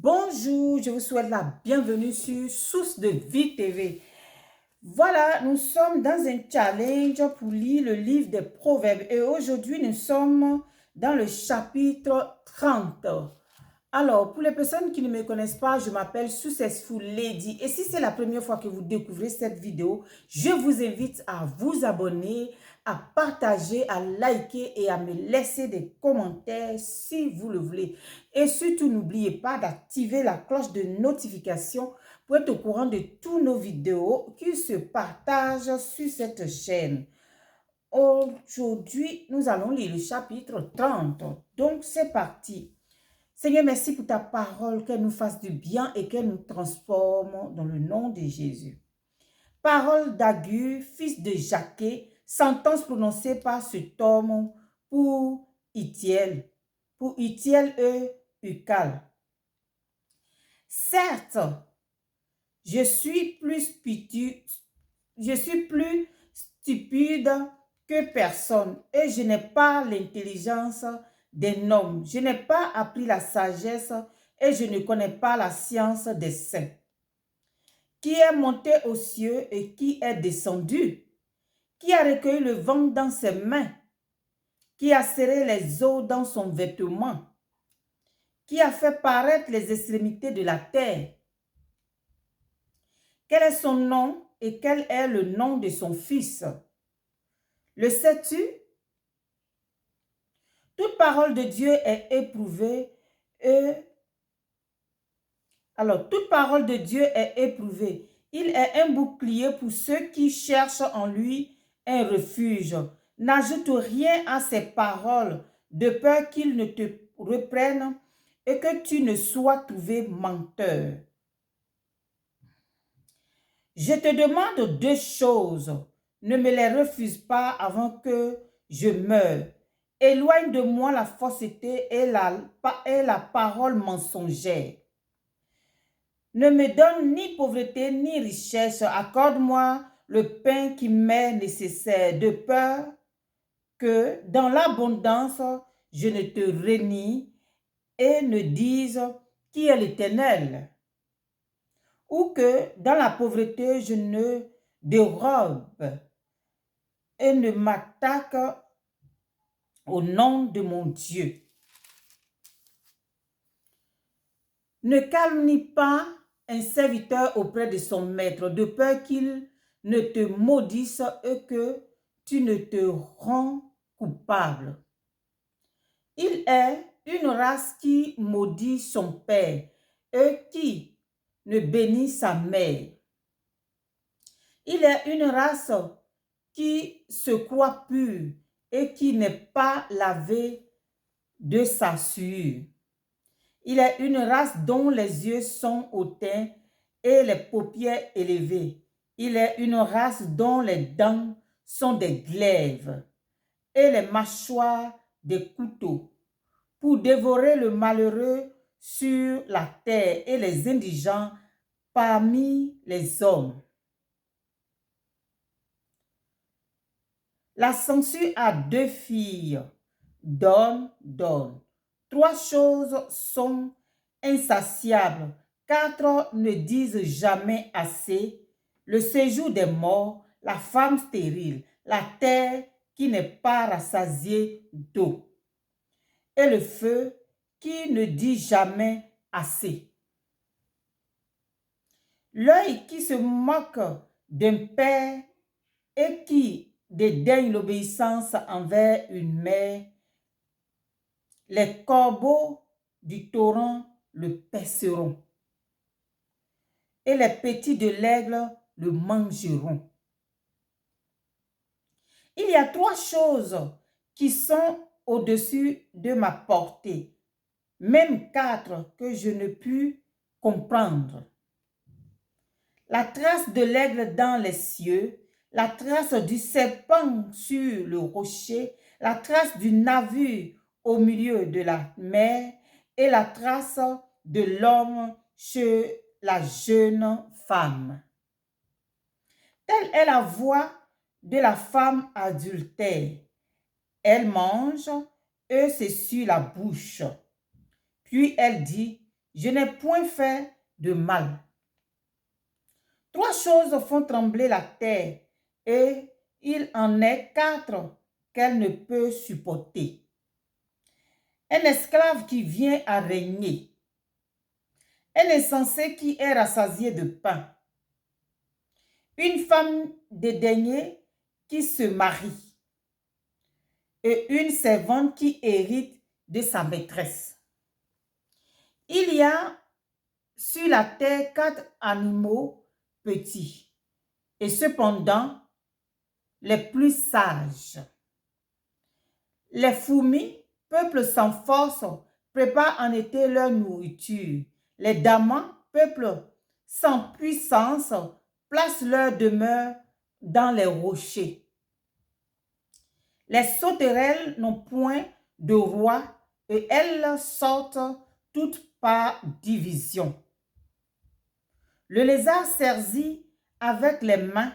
Bonjour, je vous souhaite la bienvenue sur Source de Vie TV. Voilà, nous sommes dans un challenge pour lire le livre des Proverbes et aujourd'hui nous sommes dans le chapitre 30. Alors, pour les personnes qui ne me connaissent pas, je m'appelle Successful Lady et si c'est la première fois que vous découvrez cette vidéo, je vous invite à vous abonner, à partager, à liker et à me laisser des commentaires si vous le voulez. Et surtout, n'oubliez pas d'activer la cloche de notification pour être au courant de toutes nos vidéos qui se partagent sur cette chaîne. Aujourd'hui, nous allons lire le chapitre 30. Donc, c'est parti. Seigneur, merci pour ta parole, qu'elle nous fasse du bien et qu'elle nous transforme dans le nom de Jésus. Parole d'Agur, fils de Jaquet, sentence prononcée par cet homme pour Itiel et Ucal. Certes, je suis plus stupide que personne et je n'ai pas l'intelligence des hommes. Je n'ai pas appris la sagesse et je ne connais pas la science des saints. Qui est monté aux cieux et qui est descendu? Qui a recueilli le vent dans ses mains? Qui a serré les eaux dans son vêtement? Qui a fait paraître les extrémités de la terre? Quel est son nom et quel est le nom de son fils? Le sais-tu? Toute parole de Dieu est éprouvée toute parole de Dieu est éprouvée. Il est un bouclier pour ceux qui cherchent en lui un refuge. N'ajoute rien à ses paroles, de peur qu'il ne te reprenne et que tu ne sois trouvé menteur. Je te demande deux choses. Ne me les refuse pas avant que je meure. Éloigne de moi la fausseté et la parole mensongère. Ne me donne ni pauvreté ni richesse. Accorde-moi le pain qui m'est nécessaire, de peur que dans l'abondance, je ne te renie et ne dise qui est l'Éternel. Ou que dans la pauvreté, je ne dérobe et ne m'attaque au nom de mon Dieu. Ne calomnie pas un serviteur auprès de son maître, de peur qu'il ne te maudisse et que tu ne te rends coupable. Il est une race qui maudit son père et qui ne bénit sa mère. Il est une race qui se croit pure et qui n'est pas lavé de sa sueur. Il est une race dont les yeux sont hautains et les paupières élevées. Il est une race dont les dents sont des glaives et les mâchoires des couteaux, pour dévorer le malheureux sur la terre et les indigents parmi les hommes. La censure a deux filles. Donne, donne. Trois choses sont insatiables. Quatre ne disent jamais assez. Le séjour des morts, la femme stérile, la terre qui n'est pas rassasiée d'eau. Et le feu qui ne dit jamais assez. L'œil qui se moque d'un père et qui dédaigne l'obéissance envers une mère. Les corbeaux du torrent le perceront et les petits de l'aigle le mangeront. Il y a trois choses qui sont au-dessus de ma portée, même quatre que je ne puis comprendre. La trace de l'aigle dans les cieux, la trace du serpent sur le rocher, la trace du navire au milieu de la mer et la trace de l'homme chez la jeune femme. Telle est la voix de la femme adultère. Elle mange et c'est sur la bouche. Puis elle dit, Je n'ai point fait de mal. 3 choses font trembler la terre, et il en est 4 qu'elle ne peut supporter. Un esclave qui vient à régner, un insensé qui est rassasié de pain, une femme dédaignée qui se marie, et une servante qui hérite de sa maîtresse. Il y a sur la terre 4 animaux petits, et cependant les plus sages. Les fourmis, peuple sans force, préparent en été leur nourriture. Les damans, peuple sans puissance, placent leur demeure dans les rochers. Les sauterelles n'ont point de roi, et elles sortent toutes par division. Le lézard saisit avec les mains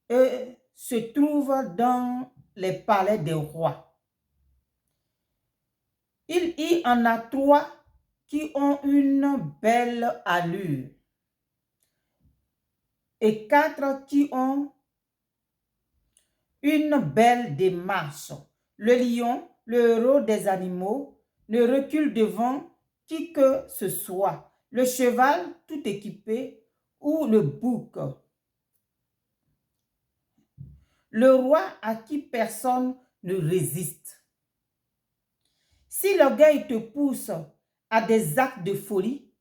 et se trouve dans les palais des rois. Il y en a 3 qui ont une belle allure et 4 qui ont une belle démarche. Le lion, le héros des animaux, ne recule devant qui que ce soit. Le cheval tout équipé ou le bouc. Le roi à qui personne ne résiste. Si l'orgueil te pousse à des actes de folie,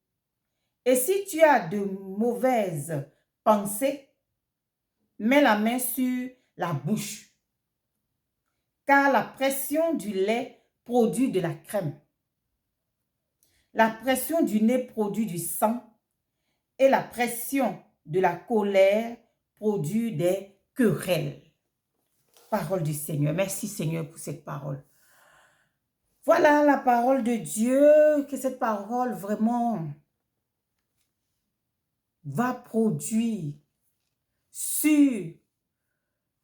et si tu as de mauvaises pensées, mets la main sur la bouche, car la pression du lait produit de la crème. La pression du nez produit du sang, et la pression de la colère produit des querelles. Parole du Seigneur. Merci Seigneur pour cette parole. Voilà la parole de Dieu, que cette parole vraiment va produire sur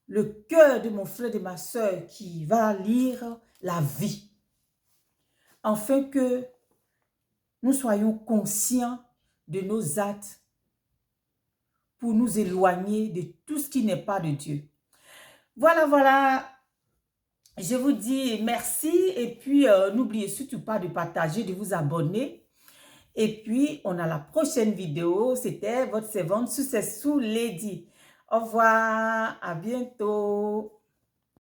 le cœur de mon frère et de ma soeur qui va lire la vie, afin que nous soyons conscients de nos actes pour nous éloigner de tout ce qui n'est pas de Dieu. Voilà. Je vous dis merci et puis n'oubliez surtout pas de partager, de vous abonner. Et puis, on a la prochaine vidéo. C'était votre servante Successful Lady. Au revoir, à bientôt.